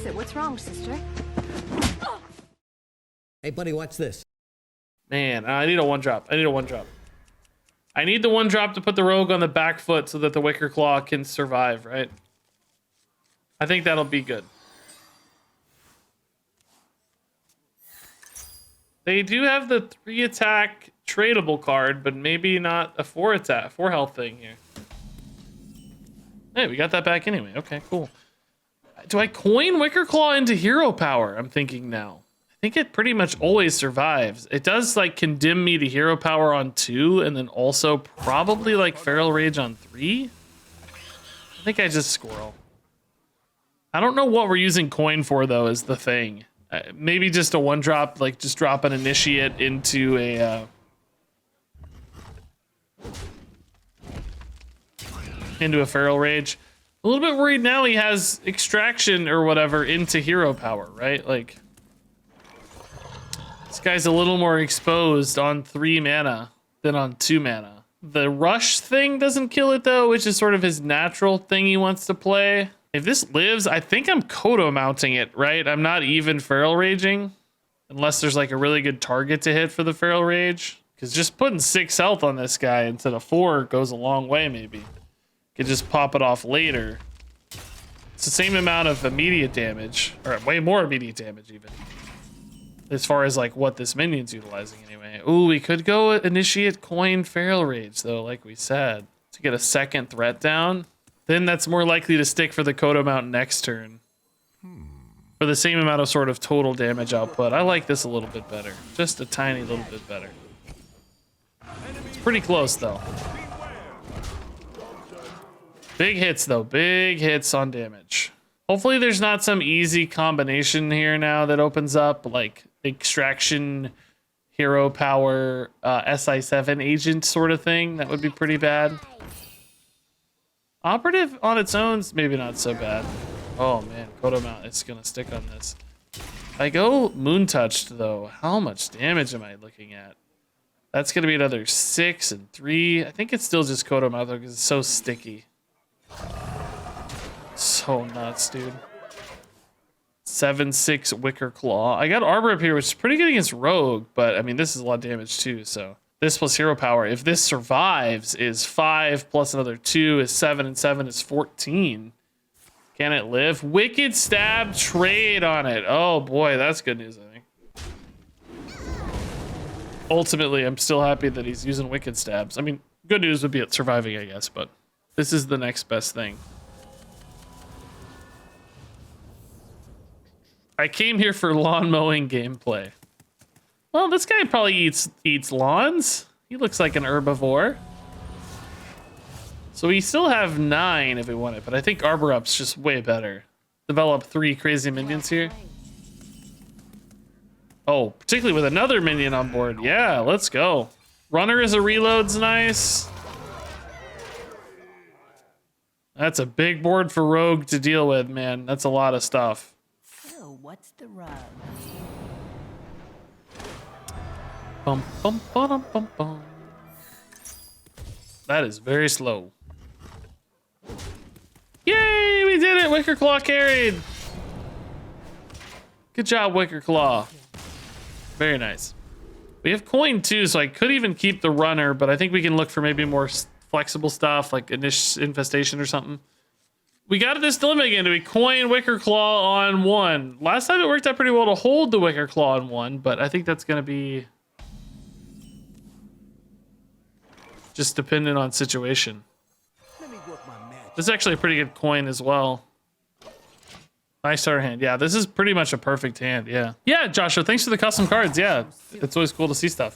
it. What's wrong, sister? Hey, buddy, watch this. Man, I need a 1-drop. I need a 1-drop. I need the 1-drop to put the rogue on the back foot so that the Wickerclaw can survive, right? I think that'll be good. They do have the 3-attack tradable card, but maybe not a 4-attack, 4 health thing here. Hey, we got that back anyway. Okay, cool. Do I coin Wickerclaw into hero power? I'm thinking now. I think it pretty much always survives. It does like condemn me to hero power on 2, and then also probably like feral rage on 3. I think I just squirrel. I don't know what we're using coin for though, is the thing. Maybe just a 1-drop, like just drop an initiate into a feral rage. A little bit worried now he has extraction or whatever into hero power, right? Like this guy's a little more exposed on 3 mana than on 2 mana. The rush thing doesn't kill it though, which is sort of his natural thing he wants to play. If this lives, I think I'm Kodo mounting it, right? I'm not even feral raging unless there's like a really good target to hit for the feral rage. Because just putting 6 health on this guy instead of 4 goes a long way, maybe. Could just pop it off later. It's the same amount of immediate damage, or way more immediate damage even. As far as like what this minion's utilizing anyway. Ooh, we could go initiate coin feral rage though, like we said, to get a 2nd threat down. Then that's more likely to stick for the Kodo mount next turn. For the same amount of sort of total damage output. I like this a little bit better. Just a tiny little bit better. It's pretty close though. Big hits though, big hits on damage. Hopefully there's not some easy combination here now that opens up, like extraction, hero power, SI7 agent sort of thing. That would be pretty bad. Operative on its own, maybe not so bad. Oh man, Kodo mount, it's gonna stick on this. If I go moon touched though, how much damage am I looking at? That's gonna be another 6 and 3. I think it's still just Kodo mount though because it's so sticky. So nuts, dude. 7/6 Wickerclaw. I got Arbor up here, which is pretty good against Rogue, but I mean this is a lot of damage too, so. This plus hero power, if this survives, is 5 plus another 2 is 7, and 7 is 14. Can it live? Wicked Stab trade on it. Oh boy, that's good news, I think. Ultimately, I'm still happy that he's using Wicked Stabs. I mean, good news would be it surviving, I guess, but this is the next best thing. I came here for lawn mowing gameplay. Well, this guy probably eats lawns. He looks like an herbivore. So we still have 9 if we want it, but I think Arbor Up's just way better. Develop 3 crazy minions here. Oh, particularly with another minion on board. Yeah, let's go. Runner as a reload's nice. That's a big board for Rogue to deal with, man. That's a lot of stuff. So, what's the rub? Bum, bum, bum, bum, bum. That is very slow. Yay, we did it! Wickerclaw carried. Good job, Wickerclaw. Very nice. We have coin too, so I could even keep the runner, but I think we can look for maybe more flexible stuff like infestation or something. We got this dilemma again. Do we coin Wickerclaw on 1? Last time it worked out pretty well to hold the Wickerclaw on 1, but I think that's going to be just dependent on situation. This is actually a pretty good coin as well. Nice starter hand. Yeah, this is pretty much a perfect hand. Yeah. Yeah, Joshua, thanks for the custom cards. Yeah, it's always cool to see stuff.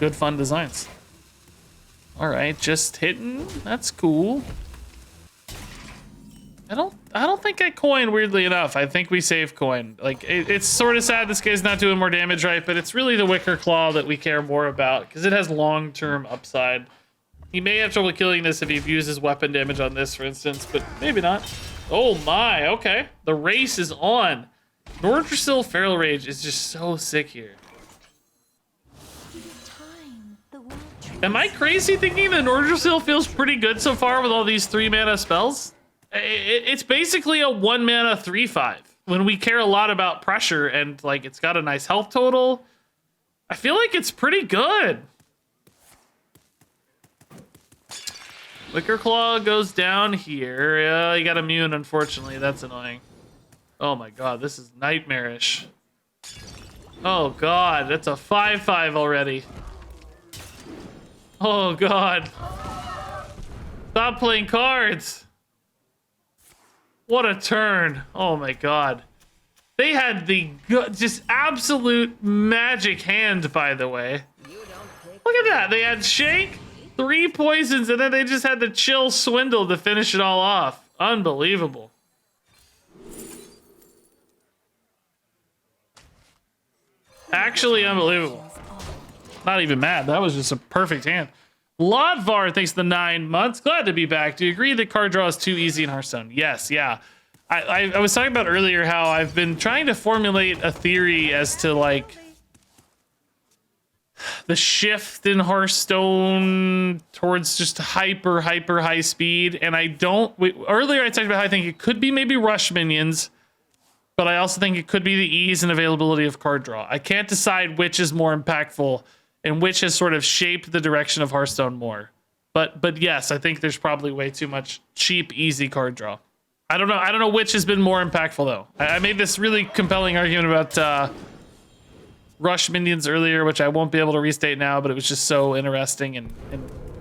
Good, fun designs. All right, just hitting. That's cool. I don't think I coin, weirdly enough. I think we save coin. Like, it's sort of sad this guy's not doing more damage, right? But it's really the Wickerclaw that we care more about because it has long-term upside. He may have trouble killing this if he uses weapon damage on this, for instance, but maybe not. Oh my, okay. The race is on. Nordrassil Feral Rage is just so sick here. Am I crazy thinking that Nordrassil feels pretty good so far with all these 3 mana spells? It's basically a 1 mana 3/5. When we care a lot about pressure and like it's got a nice health total, I feel like it's pretty good. Wickerclaw goes down here. He got immune, unfortunately. That's annoying. Oh my god, this is nightmarish. Oh god, that's a 5/5 already. Oh god. Stop playing cards. What a turn. Oh my god. They had the just absolute magic hand, by the way. Look at that. They had Shake, 3 poisons, and then they just had the Chill Swindle to finish it all off. Unbelievable. Actually unbelievable. Not even mad. That was just a perfect hand. Lodvar thanks the 9 months. Glad to be back. Do you agree that card draw is too easy in Hearthstone? Yes, yeah. I was talking about earlier how I've been trying to formulate a theory as to like the shift in Hearthstone towards just hyper high speed. And earlier I talked about how I think it could be maybe rush minions, but I also think it could be the ease and availability of card draw. I can't decide which is more impactful and which has sort of shaped the direction of Hearthstone more. But yes, I think there's probably way too much cheap, easy card draw. I don't know which has been more impactful though. I made this really compelling argument about rush minions earlier, which I won't be able to restate now, but it was just so interesting and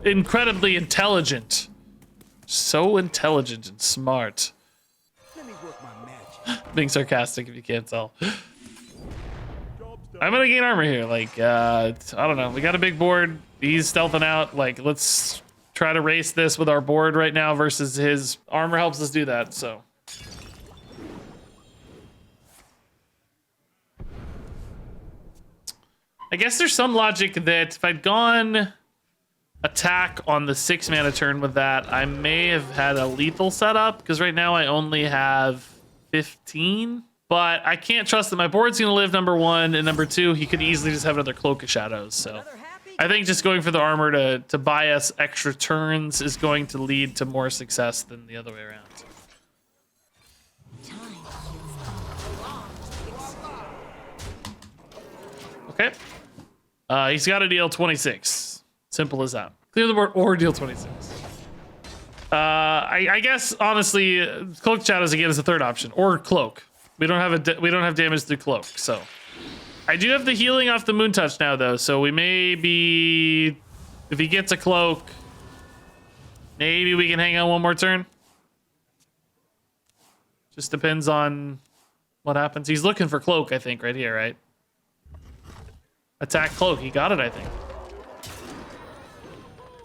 incredibly intelligent. So intelligent and smart. Being sarcastic if you can't tell. I'm gonna gain armor here. Like, I don't know. We got a big board. He's stealthing out. Like, let's try to race this with our board right now versus his armor helps us do that, so. I guess there's some logic that if I'd gone attack on the 6 mana turn with that, I may have had a lethal setup, because right now I only have 15. But I can't trust that my board's gonna live, number 1, and number 2, he could easily just have another Cloak of Shadows, so. I think just going for the armor to buy us extra turns is going to lead to more success than the other way around. Okay. He's got to deal 26. Simple as that. Clear the board or deal 26. I guess honestly, Cloak Shadows again is the third option, or Cloak. We don't have damage through Cloak, so. I do have the healing off the Moon Touch now, though, so we may be... If he gets a Cloak, maybe we can hang on one more turn. Just depends on what happens. He's looking for Cloak, I think, right here, right? Attack Cloak. He got it, I think.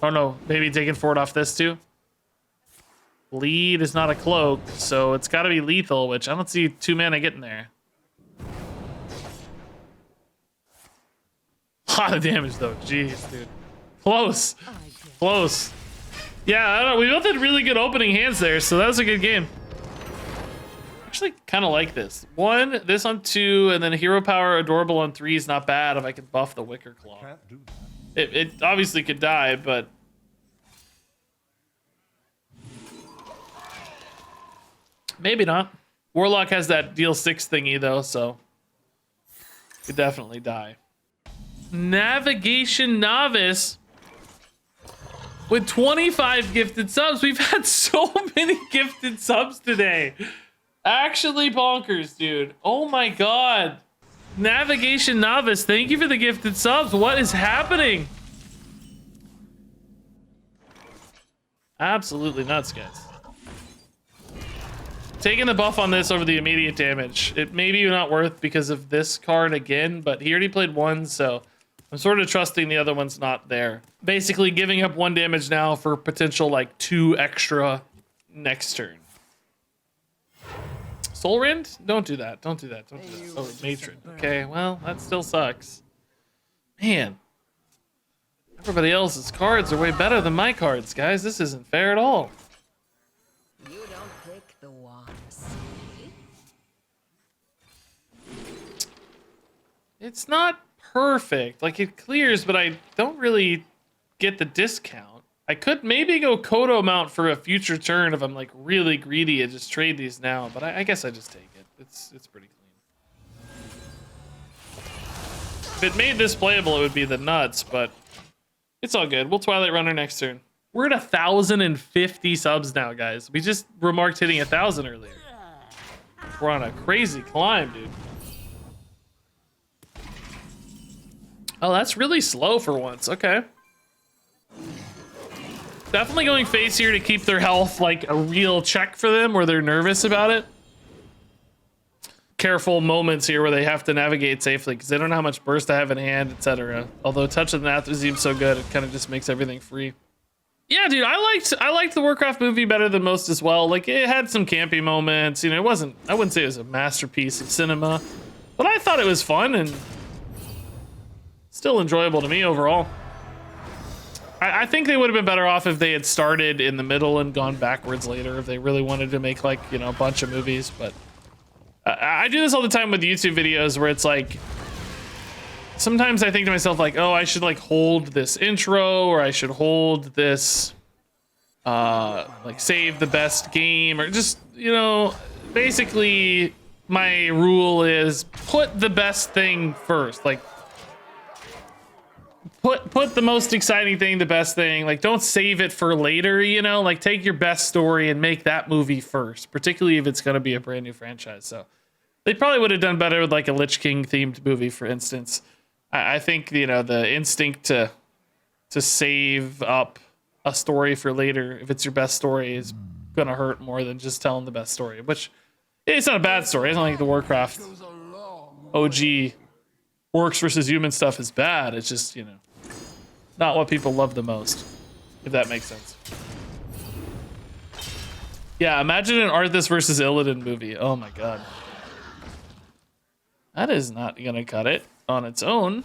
Oh, no. Maybe taking forward off this, too. Lead is not a Cloak, so it's got to be lethal, which I don't see 2 mana getting there. A lot of damage though. Jeez, dude. Close. Close. Yeah, I don't know. We both had really good opening hands there, so that was a good game. Actually, kind of like this. 1, this on 2, and then Hero Power Adorable on 3 is not bad if I can buff the Wickerclaw. It obviously could die, but... maybe not. Warlock has that deal 6 thingy though, so... could definitely die. Navigation Novice with 25 gifted subs. We've had so many gifted subs today. Actually bonkers, dude. Oh my god. Navigation Novice, thank you for the gifted subs. What is happening? Absolutely nuts, guys. Taking the buff on this over the immediate damage. It may be not worth because of this card again, but he already played 1, so I'm sort of trusting the other one's not there. Basically giving up 1 damage now for potential like 2 extra next turn. Soul Rend? Don't do that. Don't do that. Don't do that. Oh, Matron. Okay, well, that still sucks. Man. Everybody else's cards are way better than my cards, guys. This isn't fair at all. You don't pick the ones. It's not perfect. Like, it clears, but I don't really get the discount. I could maybe go Kodo mount for a future turn if I'm like really greedy and just trade these now, but I guess I just take it. It's pretty clean. If it made this playable, it would be the nuts, but it's all good. We'll Twilight Runner next turn. We're at 1,050 subs now, guys. We just remarked hitting 1,000 earlier. We're on a crazy climb, dude. Oh, that's really slow for once. Okay. Definitely going face here to keep their health like a real check for them where they're nervous about it. Careful moments here where they have to navigate safely because they don't know how much burst I have in hand, etc. Although Touch of the Nathrezim so good, it kind of just makes everything free. Yeah, dude, I liked the Warcraft movie better than most as well. Like, it had some campy moments. You know, I wouldn't say it was a masterpiece of cinema, but I thought it was fun and still enjoyable to me overall. I think they would have been better off if they had started in the middle and gone backwards later if they really wanted to make, like, you know, a bunch of movies. But I do this all the time with YouTube videos where it's like, sometimes I think to myself, like, oh, I should like hold this intro, or I should hold this like save the best game, or just, you know, basically my rule is put the best thing first. Like, put the most exciting thing, the best thing. Like, don't save it for later, you know? Like, take your best story and make that movie first, particularly if it's going to be a brand new franchise. So they probably would have done better with like a Lich King themed movie, for instance. I think, you know, the instinct to save up a story for later, if it's your best story, is going to hurt more than just telling the best story, which it's not a bad story. It's not like the Warcraft OG orcs versus human stuff is bad. It's just, you know, not what people love the most, if that makes sense. Yeah, imagine an Arthas versus Illidan movie. Oh my god. That is not gonna cut it on its own.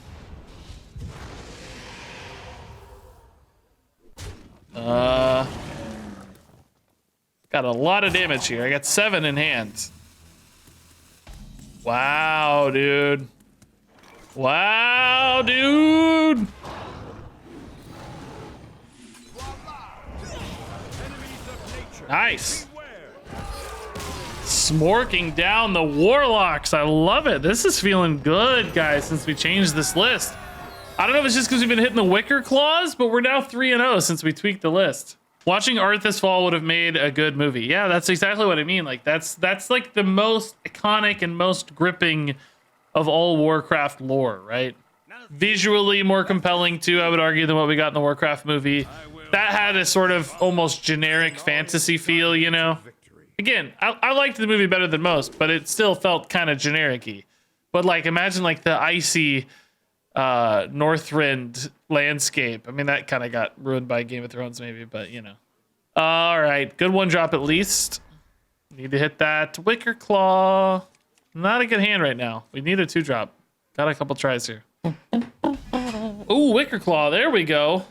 Got a lot of damage here. I got 7 in hand. Wow, dude. Wow, dude. Nice. Smorking down the Warlocks. I love it. This is feeling good, guys, since we changed this list. I don't know if it's just because we've been hitting the Wickerclaws, but we're now 3-0 since we tweaked the list. Watching Arthas fall would have made a good movie. Yeah, that's exactly what I mean. Like, that's like the most iconic and most gripping of all Warcraft lore, right? Visually more compelling too, I would argue, than what we got in the Warcraft movie. That had a sort of almost generic fantasy feel, you know? Again, I liked the movie better than most, but it still felt kind of generic-y. But like, imagine like the icy Northrend landscape. I mean, that kind of got ruined by Game of Thrones maybe, but you know. All right, good one drop at least. Need to hit that Wickerclaw. Not a good hand right now. We need a 2-drop. Got a couple tries here. Ooh, Wickerclaw. There we go.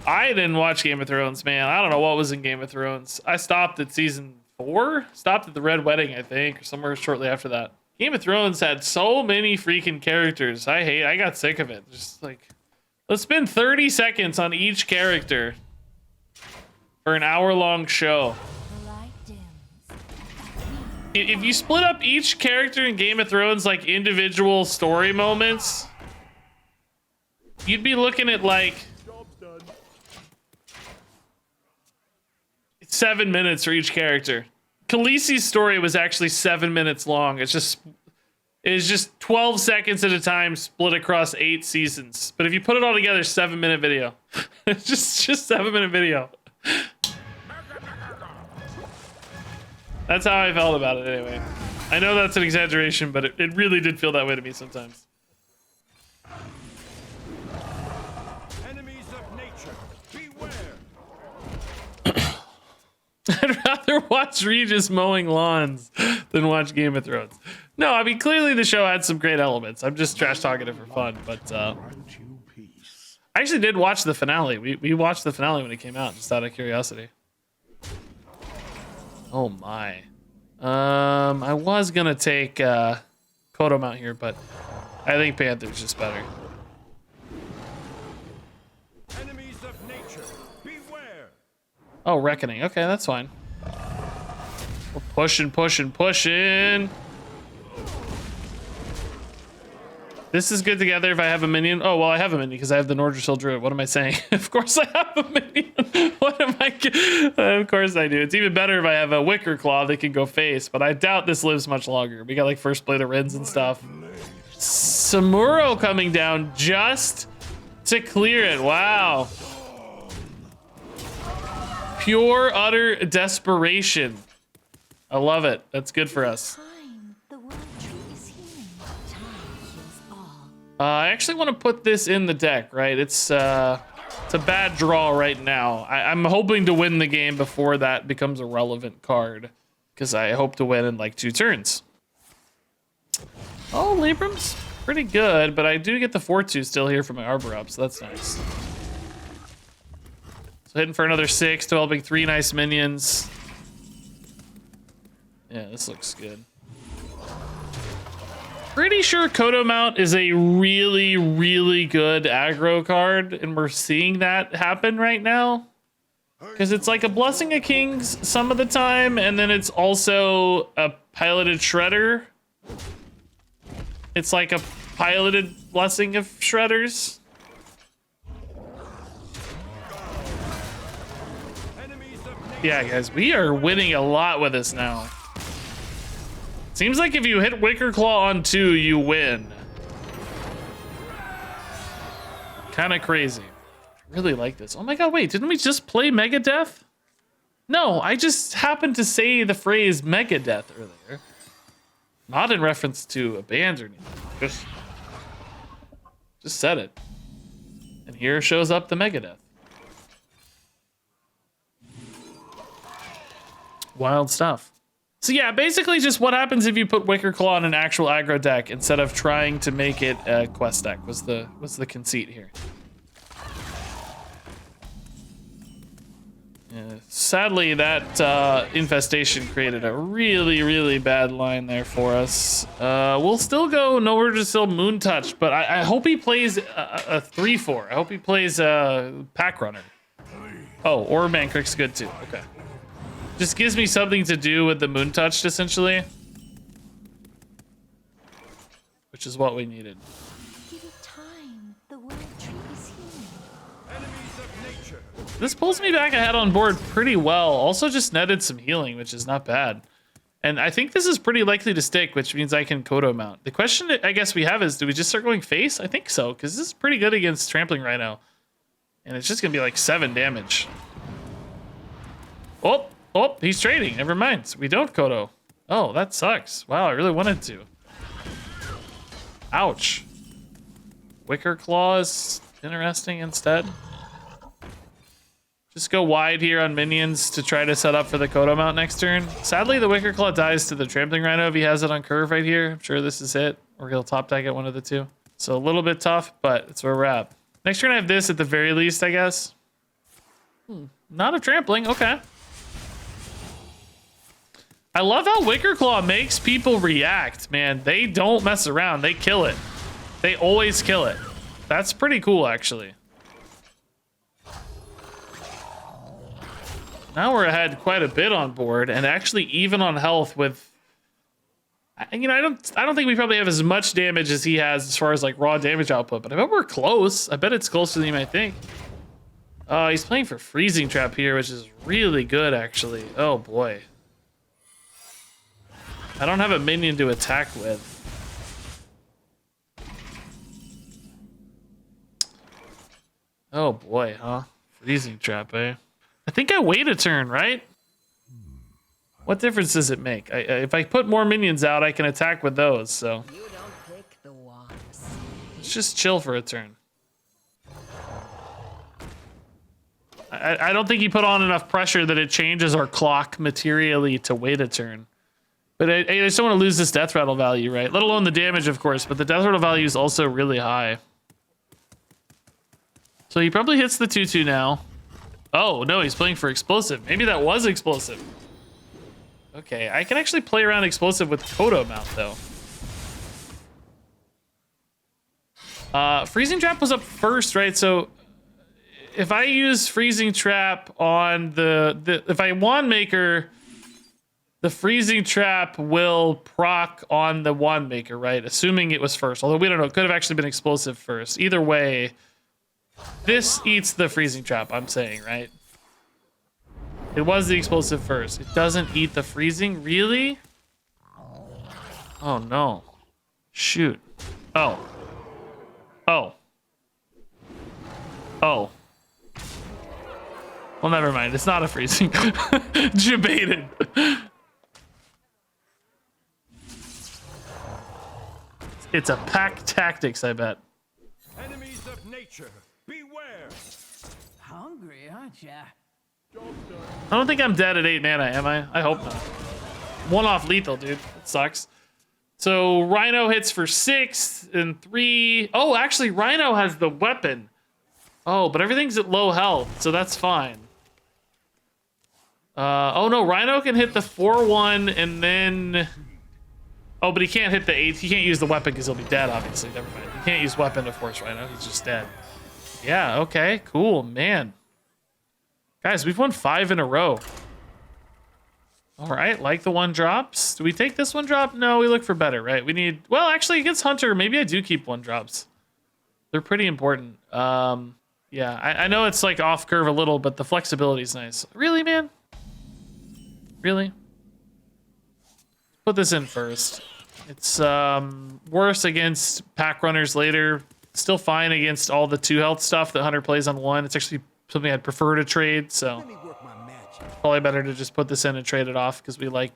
I didn't watch Game of Thrones, man. I don't know what was in Game of Thrones. I stopped at season 4. Stopped at the Red Wedding, I think, or somewhere shortly after that. Game of Thrones had so many freaking characters. I got sick of it. Just like, let's spend 30 seconds on each character for an hour-long show. If you split up each character in Game of Thrones like individual story moments, you'd be looking at like 7 minutes for each character. Khaleesi's story was actually 7 minutes long. It's just 12 seconds at a time split across 8 seasons. But if you put it all together, 7-minute video. It's just 7-minute video. That's how I felt about it anyway. I know that's an exaggeration, but it really did feel that way to me sometimes. Enemies of nature, beware. I'd rather watch Regis mowing lawns than watch Game of Thrones. No, I mean, clearly the show had some great elements. I'm just trash talking it for fun, but I actually did watch the finale. We watched the finale when it came out, just out of curiosity. Oh my. I was gonna take Kodo mount here, but I think Panther's just better. of nature, beware. Oh, Reckoning. Okay, that's fine. We're pushing, pushing, pushing. This is good together if I have a minion. Oh, well, I have a minion because I have the Nordrasil Druid. What am I saying? Of course I have a minion. What am I? Of course I do. It's even better if I have a Wickerclaw that can go face, but I doubt this lives much longer. We got like First Blade of Rinds and stuff. Samuro coming down just to clear it. Wow. Pure, utter desperation. I love it. That's good for us. I actually want to put this in the deck, right? It's a bad draw right now. I'm hoping to win the game before that becomes a relevant card, because I hope to win in like 2 turns. Oh, Libram's pretty good, but I do get the 4/2 still here from my Arbor up, so that's nice. So hitting for another 6, developing 3 nice minions. Yeah, this looks good. Pretty sure Kodo Mount is a really, really good aggro card, and we're seeing that happen right now. Because it's like a Blessing of Kings some of the time, and then it's also a piloted Shredder. It's like a piloted Blessing of Shredders. Yeah, guys, we are winning a lot with this now. Seems like if you hit Wickerclaw on 2, you win. Kind of crazy. Really like this. Oh my god, wait, didn't we just play Megadeth? No, I just happened to say the phrase Megadeth earlier. Not in reference to a band or anything. Just said it. And here shows up the Megadeth. Wild stuff. So yeah, basically just what happens if you put Wickerclaw on an actual aggro deck instead of trying to make it a quest deck was the conceit here. Yeah, sadly, that infestation created a really, really bad line there for us. We'll still go nowhere to still Moon Touch, but I hope he plays a 3/4. I hope he plays a Pack Runner. Oh, or Mancrick's good too. Okay. Just gives me something to do with the Moon Touch, essentially. Which is what we needed. Give it time. The world tree is healing. Enemies of nature. This pulls me back ahead on board pretty well. Also just netted some healing, which is not bad. And I think this is pretty likely to stick, which means I can Kodo Mount. The question I guess we have is, do we just start going face? I think so, because this is pretty good against Trampling Rhino. And it's just going to be like 7 damage. Oh, he's trading. Never mind. We don't Kodo. Oh, that sucks. Wow, I really wanted to. Ouch. Wickerclaw is interesting instead. Just go wide here on minions to try to set up for the Kodo Mount next turn. Sadly, the Wickerclaw dies to the Trampling Rhino if he has it on curve right here. I'm sure this is it. Or he'll top deck at one of the 2. So a little bit tough, but it's where we're at. Next turn I have this at the very least, I guess. Not a trampling. Okay. I love how Wickerclaw makes people react, man. They don't mess around. They kill it. They always kill it. That's pretty cool, actually. Now we're ahead quite a bit on board, and actually even on health with... You know, I don't think we probably have as much damage as he has as far as like raw damage output, but I bet we're close. I bet it's closer than you might think. He's playing for Freezing Trap here, which is really good, actually. Oh, boy. I don't have a minion to attack with. Oh boy, huh? Freezing Trap, eh? I think I wait a turn, right? What difference does it make? If I put more minions out, I can attack with those, so. You don't pick the wands. Let's just chill for a turn. I don't think he put on enough pressure that it changes our clock materially to wait a turn. But I just don't want to lose this death rattle value, right? Let alone the damage, of course, but the death rattle value is also really high. So he probably hits the 2/2 now. Oh, no, he's playing for explosive. Maybe that was explosive. Okay, I can actually play around explosive with Kodo Mount, though. Freezing Trap was up first, right? So if I use freezing trap on if I wand maker, the freezing trap will proc on the wand maker, right? Assuming it was first. Although we don't know, it could have actually been explosive first. Either way, this eats the freezing trap, I'm saying, right? It was the explosive first. It doesn't eat the freezing? Really? Oh no. Shoot. Oh. Oh. Oh. Well, never mind. It's not a freezing. Debated. It's a pack tactics, I bet. Enemies of nature, beware. Hungry, aren't ya? I don't think I'm dead at 8 mana, am I? I hope not. One off lethal, dude. It sucks. So Rhino hits for 6 and 3. Oh, actually, Rhino has the weapon. Oh, but everything's at low health, so that's fine. Oh no, Rhino can hit the 4-1 and then... Oh, but he can't hit the 8. He can't use the weapon because he'll be dead, obviously. Never mind. He can't use weapon to force Rhino. He's just dead. Yeah, okay, cool, man. Guys, we've won 5 in a row. All right, like the 1-drops. Do we take this 1-drop? No, we look for better, right? We need... Well, actually, against Hunter, maybe I do keep 1-drops. They're pretty important. Yeah, I know it's like off curve a little, but the flexibility is nice. Really, man? Really? Put this in first. It's worse against pack runners later. Still fine against all the 2 health stuff that Hunter plays on 1. It's actually something I'd prefer to trade, so probably better to just put this in and trade it off because we like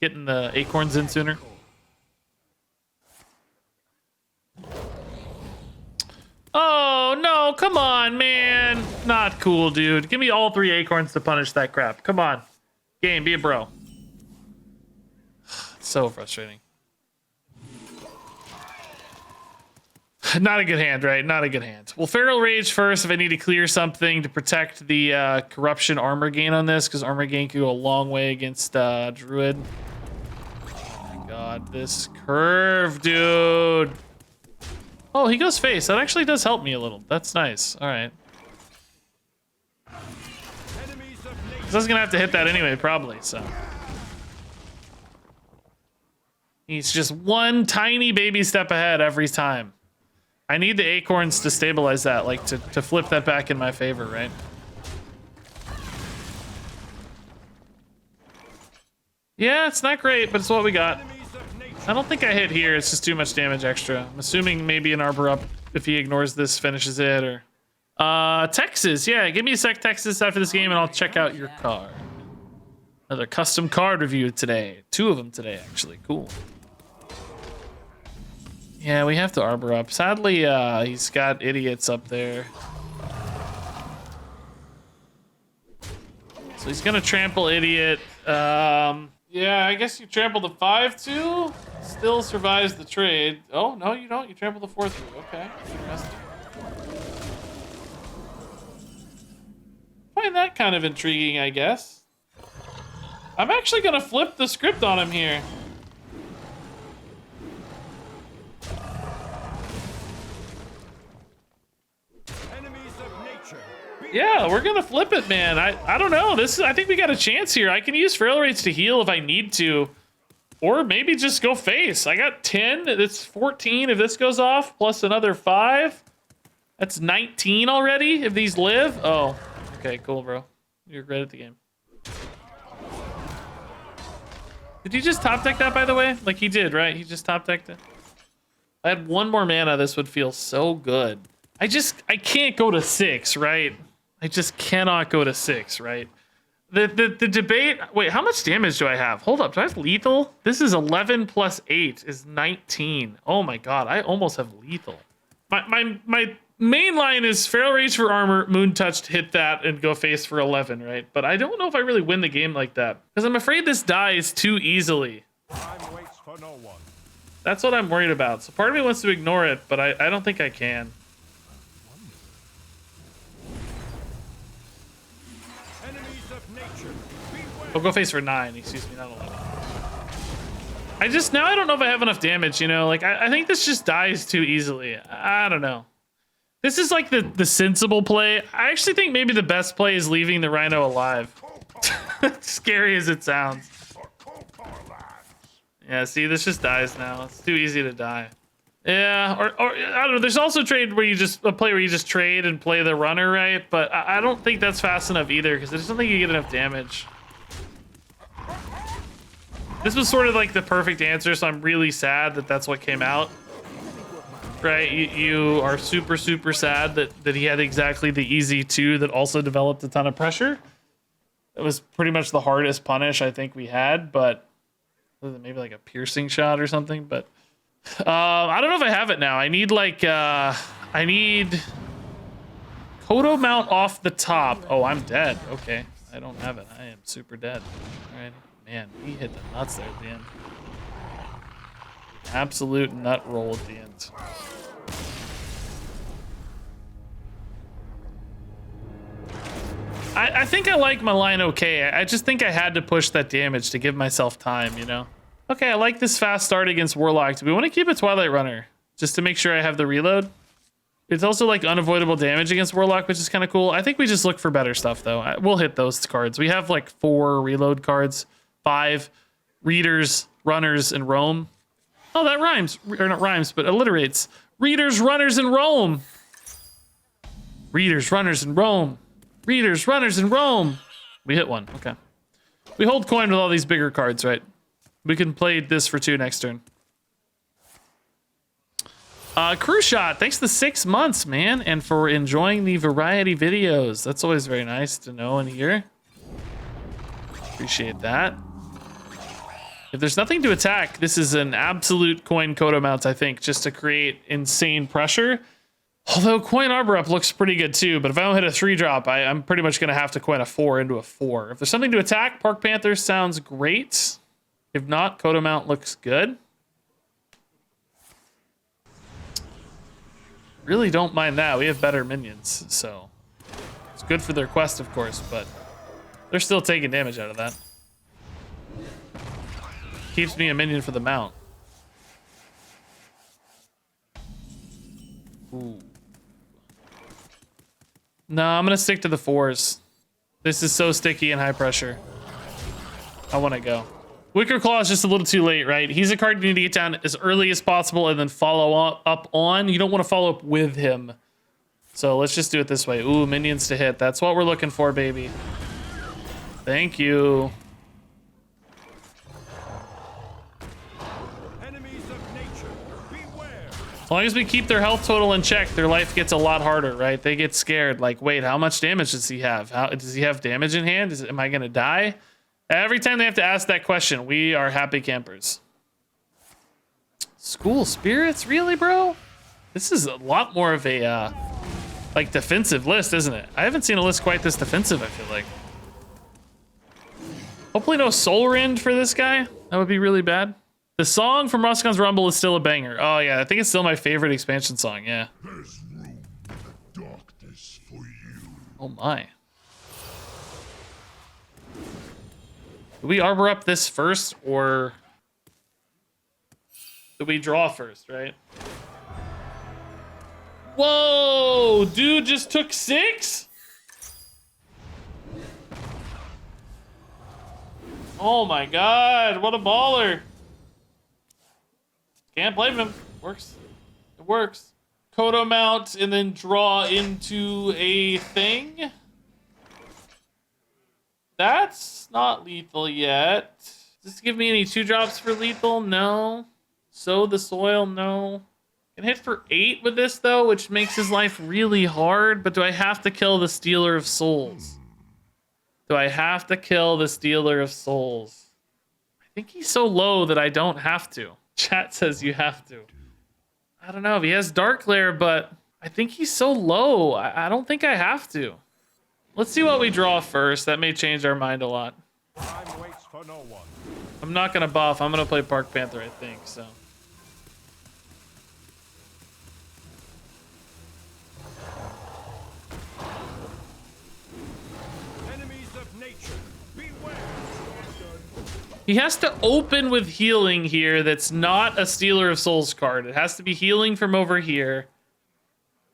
getting the acorns in sooner. Oh no, come on, man. Not cool, dude. Give me all 3 acorns to punish that crap. Come on. Game, be a bro. It's so frustrating. Not a good hand, right? Not a good hand. Well, Feral Rage first if I need to clear something to protect the corruption armor gain on this, because armor gain can go a long way against Druid. Oh my god, this curve, dude. Oh, he goes face. That actually does help me a little. That's nice. All right. I was gonna have to hit that anyway, probably, so. He's just one tiny baby step ahead every time. I need the acorns to stabilize that, like to flip that back in my favor, right? Yeah, it's not great, but it's what we got. I don't think I hit here. It's just too much damage extra. I'm assuming maybe an Arbor Up, if he ignores this, finishes it, or... Texas. Yeah, give me a sec, Texas, after this game, and I'll check out your card. Another custom card review today. 2 of them today, actually. Cool. Yeah, we have to Arbor Up. Sadly, he's got idiots up there. So he's gonna trample idiot. Yeah, I guess you trample the 5-2. Still survives the trade. Oh, no, you don't. You trample the 4-3. Okay. Find that kind of intriguing, I guess. I'm actually gonna flip the script on him here. Yeah, we're gonna flip it, man. I don't know. I think we got a chance here. I can use Feral Rage to heal if I need to. Or maybe just go face. I got 10. That's 14 if this goes off, plus another 5. That's 19 already if these live. Oh, okay, cool, bro. You're great at the game. Did he just top deck that, by the way? Like he did, right? He just top decked it. If I had 1 more mana, this would feel so good. I can't go to 6, right? I just cannot go to 6, right? The debate... Wait, how much damage do I have? Hold up, do I have lethal? This is 11 plus 8 is 19. Oh my god, I almost have lethal. My main line is Feral Rage for armor, Moon Touch to hit that, and go face for 11, right? But I don't know if I really win the game like that. Because I'm afraid this dies too easily. Time waits for no one. That's what I'm worried about. So part of me wants to ignore it, but I don't think I can. Oh, go face for 9, excuse me, not 11. Now I don't know if I have enough damage, you know? Like, I think this just dies too easily. I don't know. This is like the sensible play. I actually think maybe the best play is leaving the Rhino alive. Scary as it sounds. Yeah, see, this just dies now. It's too easy to die. Yeah, or I don't know. There's also trade where a play where you just trade and play the runner, right? But I don't think that's fast enough either because I just don't think you get enough damage. This was sort of like the perfect answer, so I'm really sad that that's what came out. Right, you are super, super sad that he had exactly the easy 2 that also developed a ton of pressure. It was pretty much the hardest punish I think we had, but other than maybe like a piercing shot or something. But I don't know if I have it now. I need like I need Kodo mount off the top. Oh, I'm dead. Okay, I don't have it. I am super dead. All right, man, he hit the nuts there at the end. Absolute nut roll at the end. I think I like my line okay. I just think I had to push that damage to give myself time, you know? Okay, I like this fast start against Warlock. Do we want to keep a Twilight Runner? Just to make sure I have the reload? It's also like unavoidable damage against Warlock, which is kind of cool. I think we just look for better stuff, though. We'll hit those cards. We have like 4 reload cards, 5 readers, runners, and roam. Oh, that rhymes. Or not rhymes, but alliterates. Readers, runners, and roam. Readers, runners, and roam. Readers, runners, and roam. We hit one. Okay. We hold coin with all these bigger cards, right? We can play this for 2 next turn. Crew Shot, thanks for the 6 months, man, and for enjoying the variety videos. That's always very nice to know and hear. Appreciate that. If there's nothing to attack, this is an absolute coin Kodo mount, I think, just to create insane pressure. Although coin Arbor Up looks pretty good too, but if I don't hit a 3-drop, I'm pretty much going to have to coin a 4 into a 4. If there's something to attack, Park Panther sounds great. If not, Kodo mount looks good. Really don't mind that. We have better minions, so it's good for their quest, of course, but they're still taking damage out of that. Keeps me a minion for the mount. Ooh. No, I'm gonna stick to the 4s. This is so sticky and high pressure. I want to go. Wickerclaw is just a little too late, right? He's a card you need to get down as early as possible and then follow up on. You don't want to follow up with him. So let's just do it this way. Ooh, minions to hit. That's what we're looking for, baby. Thank you. As long as we keep their health total in check, their life gets a lot harder, right? They get scared. Like, wait, how much damage does he have? Does he have damage in hand? Am I going to die? Every time they have to ask that question, we are happy campers. School spirits? Really, bro? This is a lot more of a, like, defensive list, isn't it? I haven't seen a list quite this defensive, I feel like. Hopefully no Solar End for this guy. That would be really bad. The song from Roscon's Rumble is still a banger. Oh, yeah, I think it's still my favorite expansion song, yeah. There's room in the darkness for you. Oh, my. Do we Arbor Up this first, or do we draw first, right? Whoa, dude just took 6? Oh, my God, what a baller. Can't blame him. Works. It works. Kodo mount and then draw into a thing. That's not lethal yet. Does this give me any 2-drops for lethal? No. Sow the soil? No. Can hit for 8 with this though, which makes his life really hard. But do I have to kill the Stealer of Souls? Do I have to kill the Stealer of Souls? I think he's so low that I don't have to. Chat says you have to. I don't know if he has Dark Glare, but I think he's so low. I don't think I have to. Let's see what we draw first. That may change our mind a lot. Time waits for no one. I'm not going to buff. I'm going to play Park Panther, I think, so. Enemies of nature, beware. He has to open with healing here that's not a Stealer of Souls card. It has to be healing from over here.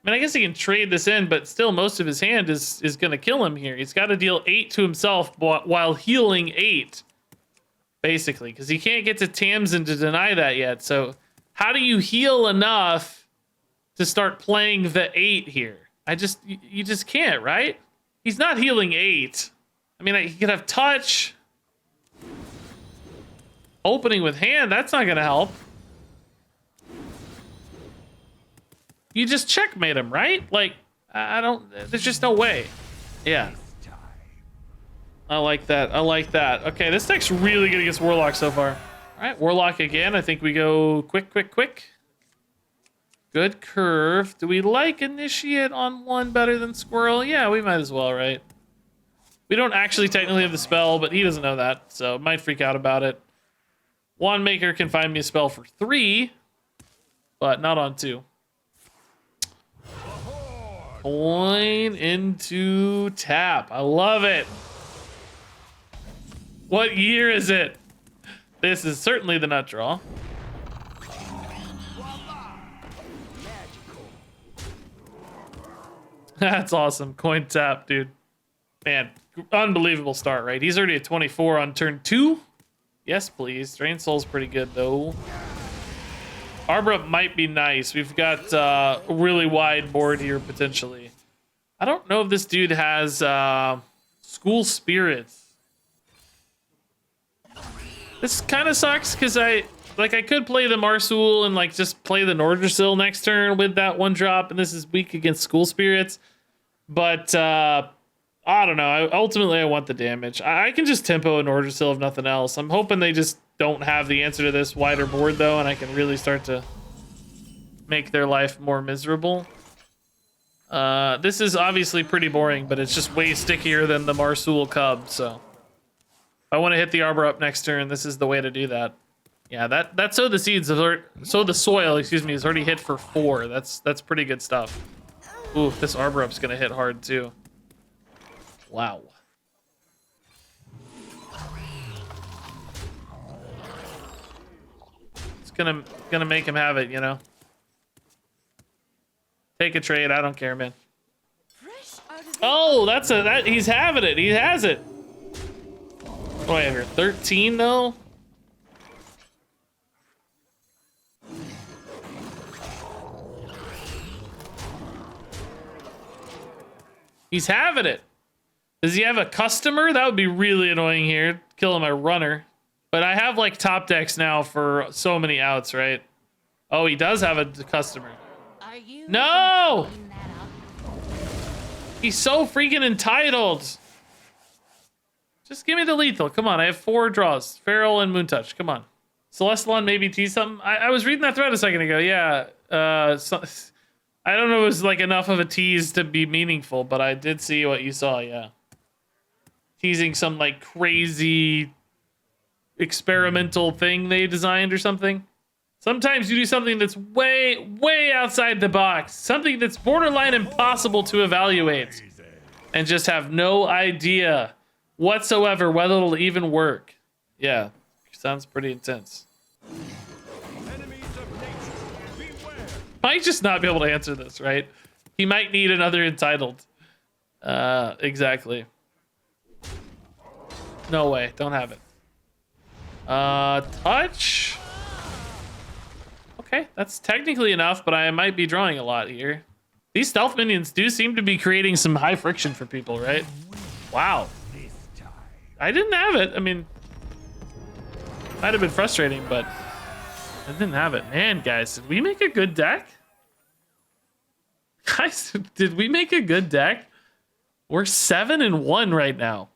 I mean, I guess he can trade this in, but still most of his hand is going to kill him here. He's got to deal 8 to himself while healing 8, basically, because he can't get to Tamsin to deny that yet. So how do you heal enough to start playing the 8 here? You just can't, right? He's not healing 8. I mean, he could have touch. Opening with hand, that's not going to help. You just checkmate him, right? Like, there's just no way. Yeah. I like that. I like that. Okay, this deck's really good against Warlock so far. All right, Warlock again. I think we go quick, quick, quick. Good curve. Do we like Initiate on 1 better than Squirrel? Yeah, we might as well, right? We don't actually technically have the spell, but he doesn't know that, so might freak out about it. Wand Maker can find me a spell for 3, but not on 2. Coin into tap. I love it. What year is it? This is certainly the nut draw. That's awesome. Coin tap, dude. Man, unbelievable start, right? He's already at 24 on turn 2. Yes, please. Drain Soul's pretty good, though. Arbor Up might be nice. We've got a really wide board here, potentially. I don't know if this dude has School Spirits. This kind of sucks, because I could play the Marsul and, like, just play the Nordrasil next turn with that 1-drop, and this is weak against School Spirits. But, I don't know. Ultimately, I want the damage. I can just tempo a Nordrasil if nothing else. I'm hoping they just don't have the answer to this wider board, though, and I can really start to make their life more miserable. This is obviously pretty boring, but it's just way stickier than the Marsul Cub, so if I want to hit the Arbor Up next turn, this is the way to do that. Yeah, that Sow the Seeds, Sow the Soil, excuse me, is already hit for 4. That's pretty good stuff. Ooh, this Arbor Up's gonna hit hard, too. Wow. It's gonna make him have it, you know. Take a trade. I don't care, man. Oh, he's having it. He has it. What do I have here? 13 though. He's having it. Does he have a customer? That would be really annoying here. Killing my runner. But I have like top decks now for so many outs, right? Oh, he does have a customer. Are you No! clean that up? He's so freaking entitled. Just give me the lethal. Come on, I have 4 draws. Feral and Moontouch. Come on. Celestalon maybe tease something. I was reading that thread a second ago. Yeah. I don't know if it was like enough of a tease to be meaningful, but I did see what you saw, yeah. Teasing some like crazy experimental thing they designed or something. Sometimes you do something that's way, way outside the box. Something that's borderline impossible to evaluate. And just have no idea whatsoever whether it'll even work. Yeah, sounds pretty intense. Enemies of nature, beware. Might just not be able to answer this, right? He might need another entitled. Exactly. No way, don't have it. Touch. Okay, that's technically enough, but I might be drawing a lot here. These stealth minions do seem to be creating some high friction for people, right? Wow. I didn't have it. I mean, might have been frustrating, but I didn't have it. Man, guys, did we make a good deck? Guys, did we make a good deck? We're 7-1 right now.